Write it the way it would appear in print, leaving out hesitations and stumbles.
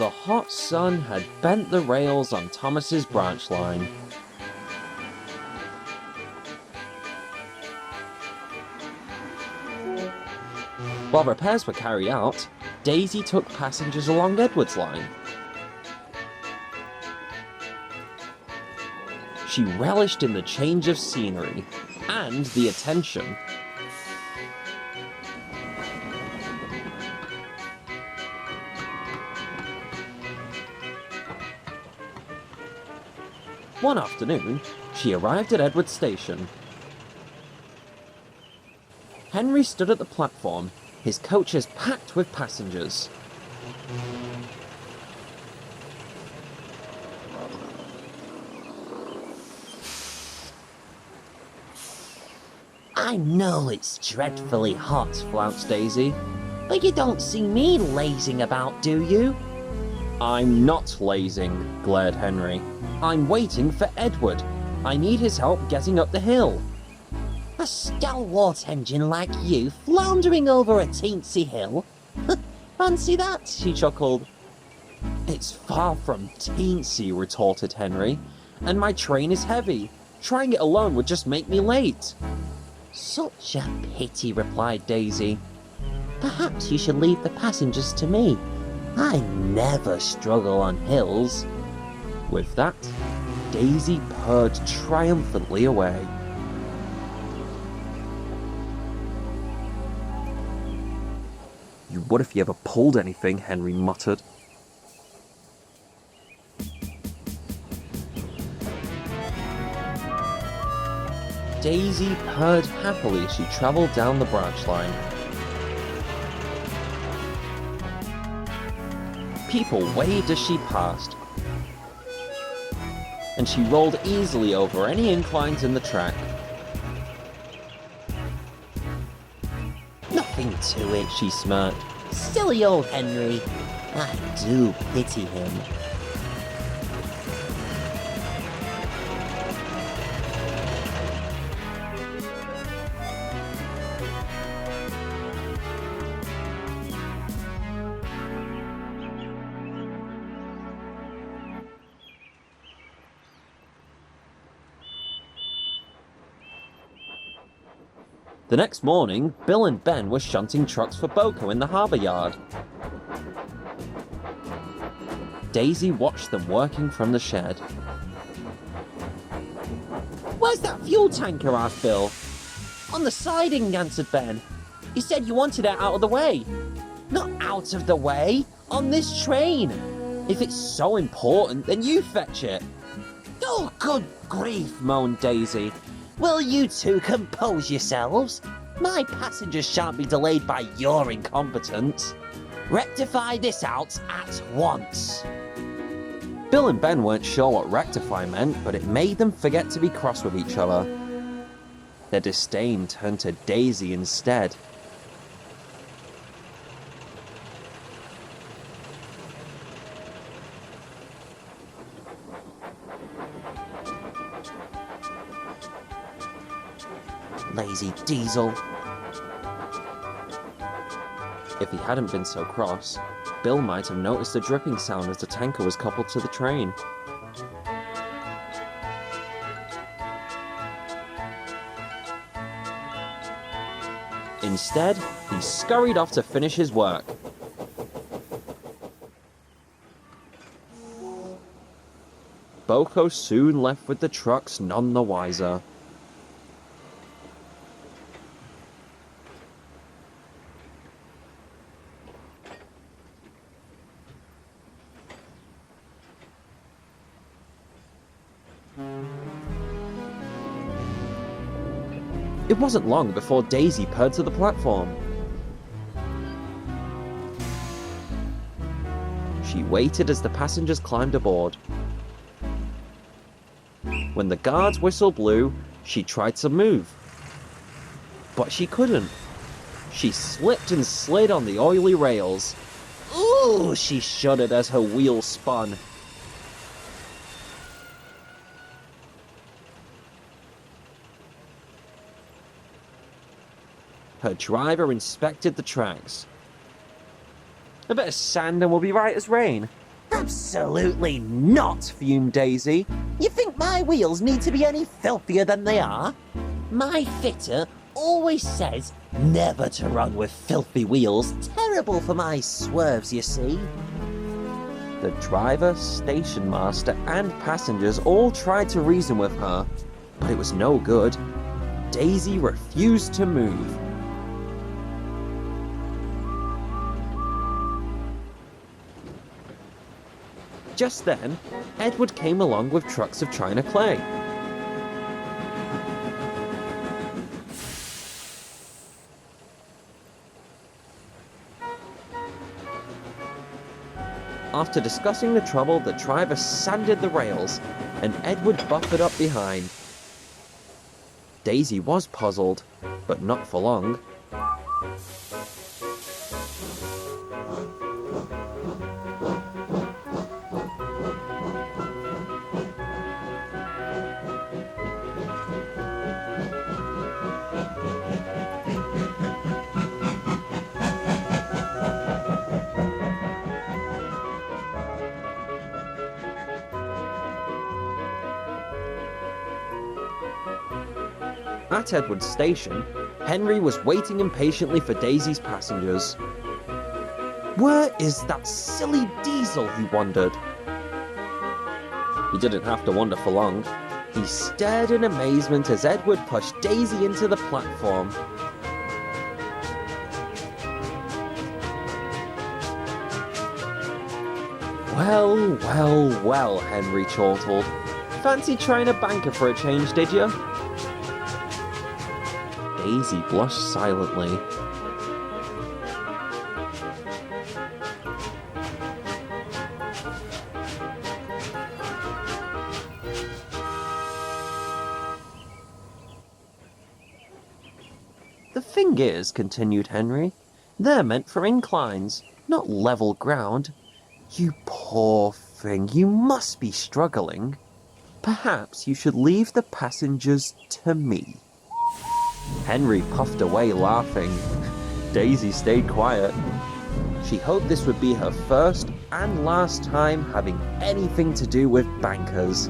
The hot sun had bent the rails on Thomas's branch line. While repairs were carried out, Daisy took passengers along Edward's line. She relished in the change of scenery and the attention. One afternoon, she arrived at Edward's station. Henry stood at the platform, his coaches packed with passengers. I know it's dreadfully hot, flounced Daisy, but you don't see me lazing about, do you? I'm not lazing, glared Henry. I'm waiting for Edward. I need his help getting up the hill. A stalwart engine like you floundering over a teensy hill? Fancy that, she chuckled. It's far from teensy, retorted Henry, and my train is heavy. Trying it alone would just make me late. Such a pity, replied Daisy. Perhaps you should leave the passengers to me. I never struggle on hills. With that, Daisy purred triumphantly away. You would if you ever pulled anything, Henry muttered. Daisy purred happily as she travelled down the branch line. People waved as she passed, and she rolled easily over any inclines in the track. Nothing to it, she smirked. Silly old Henry. I do pity him. The next morning, Bill and Ben were shunting trucks for Boko in the harbour yard. Daisy watched them working from the shed. Where's that fuel tanker? asked Bill. On the siding, answered Ben. You said you wanted it out of the way. Not out of the way, on this train. If it's so important, then you fetch it. Oh, good grief, moaned Daisy. Will you two compose yourselves? My passengers shan't be delayed by your incompetence. Rectify this out at once. Bill and Ben weren't sure what rectify meant, but it made them forget to be cross with each other. Their disdain turned to Daisy instead. Lazy diesel. If he hadn't been so cross, Bill might have noticed the dripping sound as the tanker was coupled to the train. Instead, he scurried off to finish his work. Boko soon left with the trucks none the wiser. It wasn't long before Daisy purred to the platform. She waited as the passengers climbed aboard. When the guard's whistle blew, she tried to move. But she couldn't. She slipped and slid on the oily rails. Ooh, she shuddered as her wheels spun. Her driver inspected the tracks. A bit of sand and we'll be right as rain. Absolutely not, fumed Daisy. You think my wheels need to be any filthier than they are? My fitter always says never to run with filthy wheels. Terrible for my swerves, you see. The driver, station master, and passengers all tried to reason with her, but it was no good. Daisy refused to move. Just then, Edward came along with trucks of china clay. After discussing the trouble, the driver sanded the rails, and Edward buffered up behind. Daisy was puzzled, but not for long. At Edward's station, Henry was waiting impatiently for Daisy's passengers. Where is that silly diesel, he wondered. He didn't have to wonder for long. He stared in amazement as Edward pushed Daisy into the platform. Well, well, well, Henry chortled. Fancy trying a banker for a change, did you? Daisy blushed silently. The thing is, continued Henry, they're meant for inclines, not level ground. You poor thing, you must be struggling. Perhaps you should leave the passengers to me. Henry puffed away, laughing. Daisy stayed quiet. She hoped this would be her first and last time having anything to do with bankers.